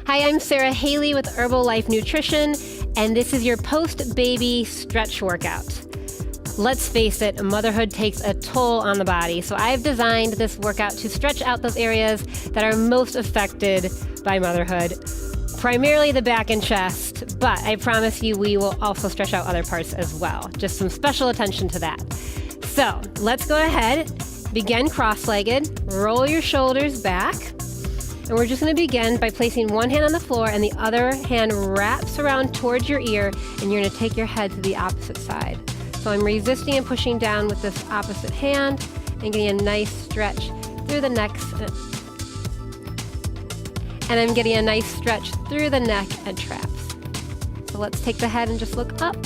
Hi, I'm Sarah Haley with Herbalife Nutrition, and this is your post-baby stretch workout. Let's face it, motherhood takes a toll on the body, so I've designed this workout to stretch out those areas that are most affected by motherhood, primarily the back and chest, but I promise you we will also stretch out other parts as well. Just some special attention to that. So let's go ahead, begin cross-legged, roll your shoulders back, and we're just going to begin by placing one hand on the floor and the other hand wraps around towards your ear, and you're going to take your head to the opposite side. So I'm resisting and pushing down with this opposite hand and getting a nice stretch through the neck. And I'm getting a nice stretch through the neck and traps. So let's take the head and just look up.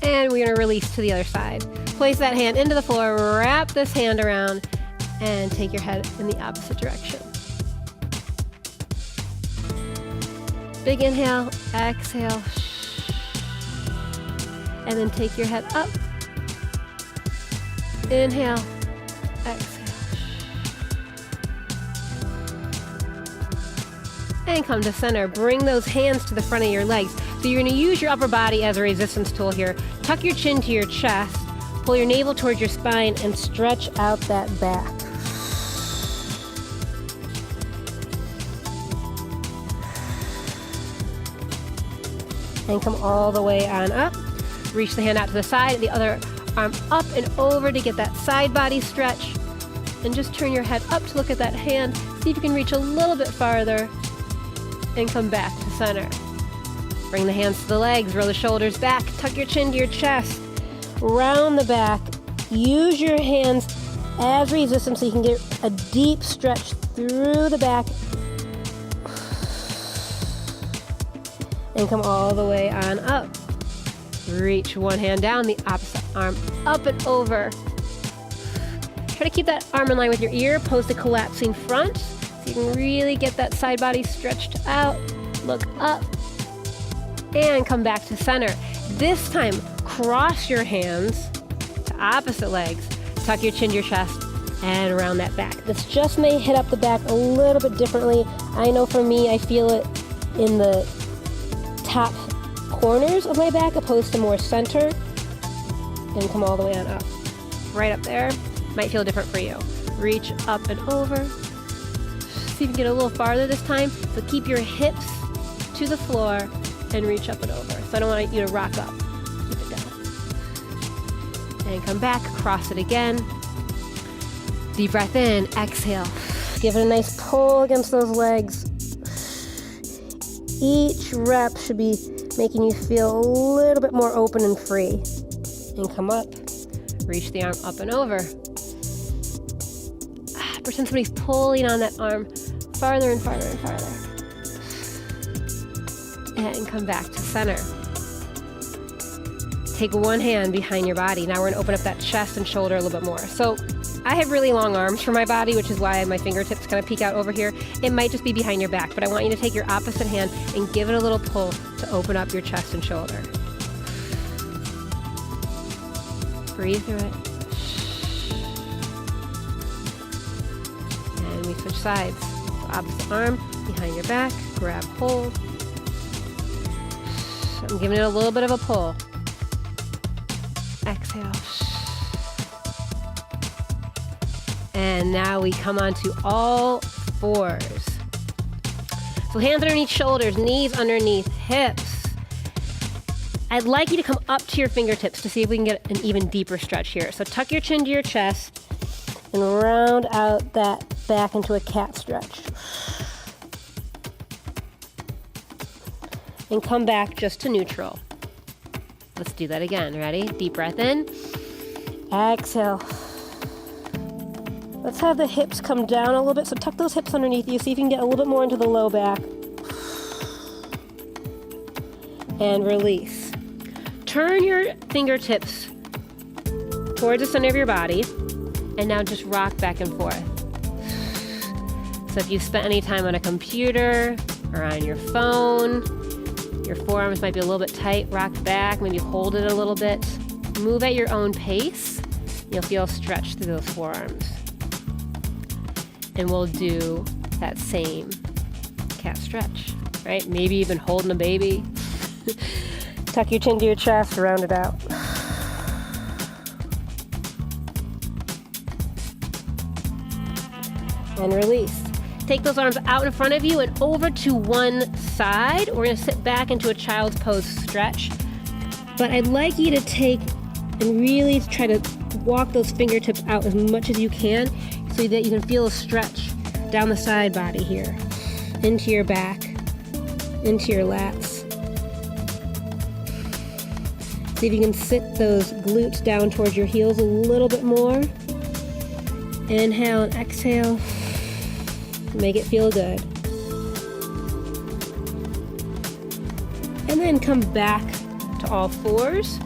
And we're going to release to the other side. Place that hand into the floor, wrap this hand around, and take your head in the opposite direction. Big inhale, exhale, and then take your head up. Inhale, exhale, and come to center. Bring those hands to the front of your legs. So you're going to use your upper body as a resistance tool here. Tuck your chin to your chest, pull your navel towards your spine, and stretch out that back. And come all the way on up. Reach the hand out to the side, the other arm up and over to get that side body stretch. And just turn your head up to look at that hand. See if you can reach a little bit farther and come back to center. Bring the hands to the legs, roll the shoulders back, tuck your chin to your chest, round the back. Use your hands as resistance so you can get a deep stretch through the back. And come all the way on up. Reach one hand down, the opposite arm up and over. Try to keep that arm in line with your ear, pose the collapsing front, so you can really get that side body stretched out. Look up, and come back to center. This time, cross your hands to opposite legs, tuck your chin to your chest, and around that back. This just may hit up the back a little bit differently. I know for me, I feel it in the top corners of my back opposed to more center, and come all the way on up. Right up there. Might feel different for you. Reach up and over. See if you can get a little farther this time. So keep your hips to the floor and reach up and over. So I don't want you to rock up. Keep it down. And come back, cross it again. Deep breath in, exhale. Give it a nice pull against those legs. Each rep should be making you feel a little bit more open and free. And come up. Reach the arm up and over. Pretend somebody's pulling on that arm farther and farther and farther. And come back to center. Take one hand behind your body. Now we're going to open up that chest and shoulder a little bit more. So I have really long arms for my body, which is why my fingertips kind of peek out over here. It might just be behind your back, but I want you to take your opposite hand and give it a little pull to open up your chest and shoulder. Breathe through it. And we switch sides. So opposite arm behind your back, grab hold. I'm giving it a little bit of a pull. Exhale. And now we come onto all fours. So hands underneath shoulders, knees underneath hips. I'd like you to come up to your fingertips to see if we can get an even deeper stretch here. So tuck your chin to your chest and round out that back into a cat stretch. And come back just to neutral. Let's do that again. Ready? Deep breath in. Exhale. Let's have the hips come down a little bit. So tuck those hips underneath you. See if you can get a little bit more into the low back. And release. Turn your fingertips towards the center of your body. And now just rock back and forth. So if you've spent any time on a computer or on your phone, your forearms might be a little bit tight, rock back, maybe hold it a little bit. Move at your own pace. You'll feel a stretch through those forearms. And we'll do that same cat stretch, right? Maybe even holding a baby. Tuck your chin to your chest, round it out. And release. Take those arms out in front of you and over to one side. We're going to sit back into a child's pose stretch. But I'd like you to take and really try to walk those fingertips out as much as you can so that you can feel a stretch down the side body here, into your back, into your lats. See if you can sit those glutes down towards your heels a little bit more. Inhale and exhale. Make it feel good. And then come back to all fours.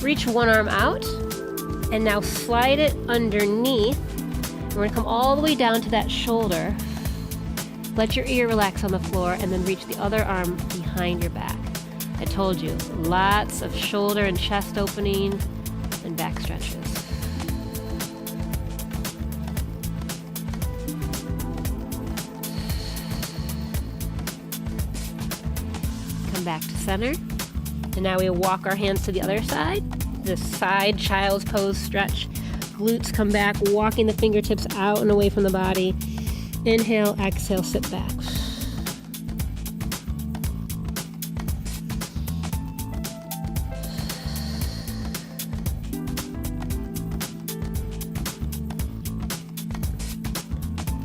Reach one arm out. And now slide it underneath. We're gonna come all the way down to that shoulder. Let your ear relax on the floor and then reach the other arm behind your back. I told you, lots of shoulder and chest opening and back stretches. Come back to center. And now we walk our hands to the other side. This side child's pose stretch. Glutes come back, walking the fingertips out and away from the body. Inhale, exhale, sit back.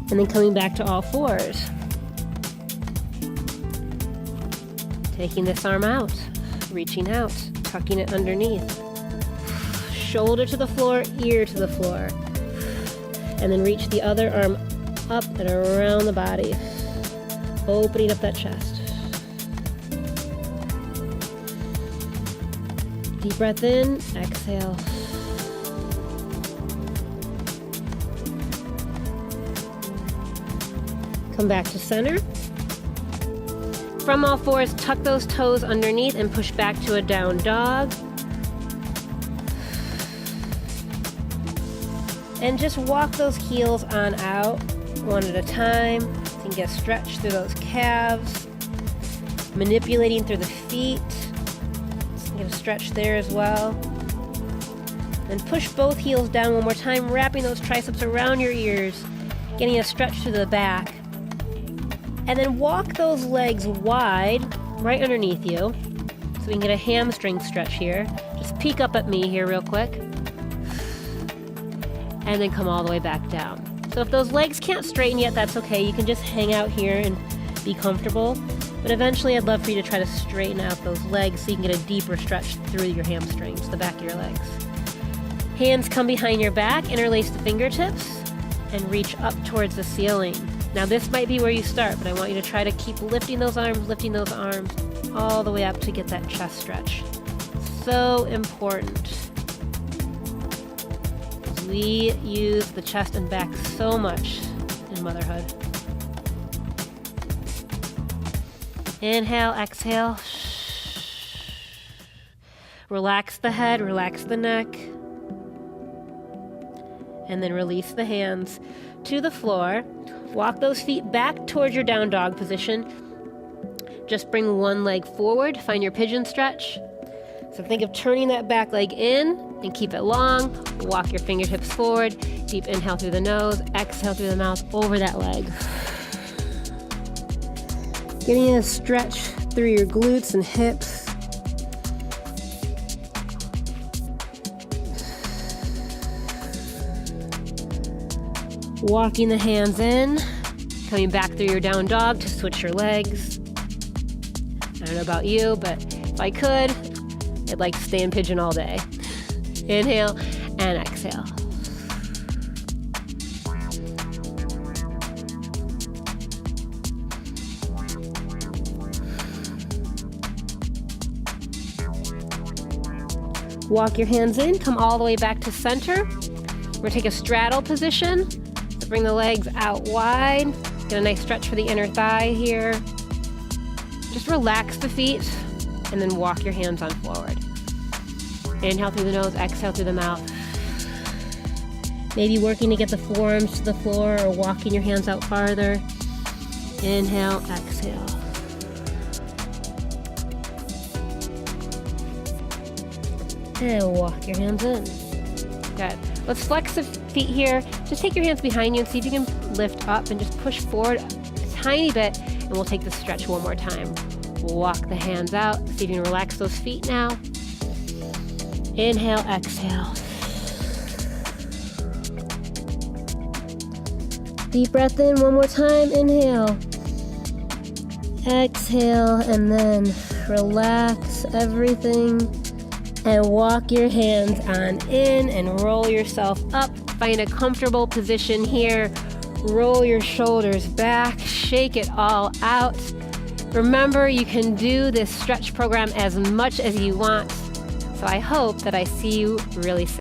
And then coming back to all fours. Taking this arm out, reaching out, tucking it underneath. Shoulder to the floor, ear to the floor. And then reach the other arm up and around the body, opening up that chest. Deep breath in, exhale. Come back to center. From all fours, tuck those toes underneath and push back to a down dog. And just walk those heels on out one at a time. You can get a stretch through those calves. Manipulating through the feet. Get a stretch there as well. And push both heels down one more time, wrapping those triceps around your ears, getting a stretch through the back. And then walk those legs wide right underneath you so we can get a hamstring stretch here. Just peek up at me here real quick. And then come all the way back down. So if those legs can't straighten yet, that's okay. You can just hang out here and be comfortable. But eventually I'd love for you to try to straighten out those legs so you can get a deeper stretch through your hamstrings, the back of your legs. Hands come behind your back, interlace the fingertips, and reach up towards the ceiling. Now this might be where you start, but I want you to try to keep lifting those arms all the way up to get that chest stretch. So important. We use the chest and back so much in motherhood. Inhale, exhale. Relax the head, relax the neck. And then release the hands to the floor. Walk those feet back towards your down dog position. Just bring one leg forward, find your pigeon stretch. So think of turning that back leg in and keep it long. Walk your fingertips forward. Deep inhale through the nose, exhale through the mouth over that leg. Getting a stretch through your glutes and hips. Walking the hands in, coming back through your down dog to switch your legs. I don't know about you, but if I could, I'd like to stay in pigeon all day. Inhale and exhale. Walk your hands in, come all the way back to center. We're gonna take a straddle position. So bring the legs out wide. Get a nice stretch for the inner thigh here. Just relax the feet and then walk your hands on forward. Inhale through the nose, exhale through the mouth. Maybe working to get the forearms to the floor or walking your hands out farther. Inhale, exhale. And walk your hands in. Good. Let's flex the feet here. Just take your hands behind you and see if you can lift up and just push forward a tiny bit, and we'll take the stretch one more time. Walk the hands out. See if you can relax those feet now. Inhale, exhale. Deep breath in one more time. Inhale. Exhale, and then relax everything and walk your hands on in and roll yourself up. Find a comfortable position here. Roll your shoulders back. Shake it all out. Remember, you can do this stretch program as much as you want. So I hope that I see you really soon.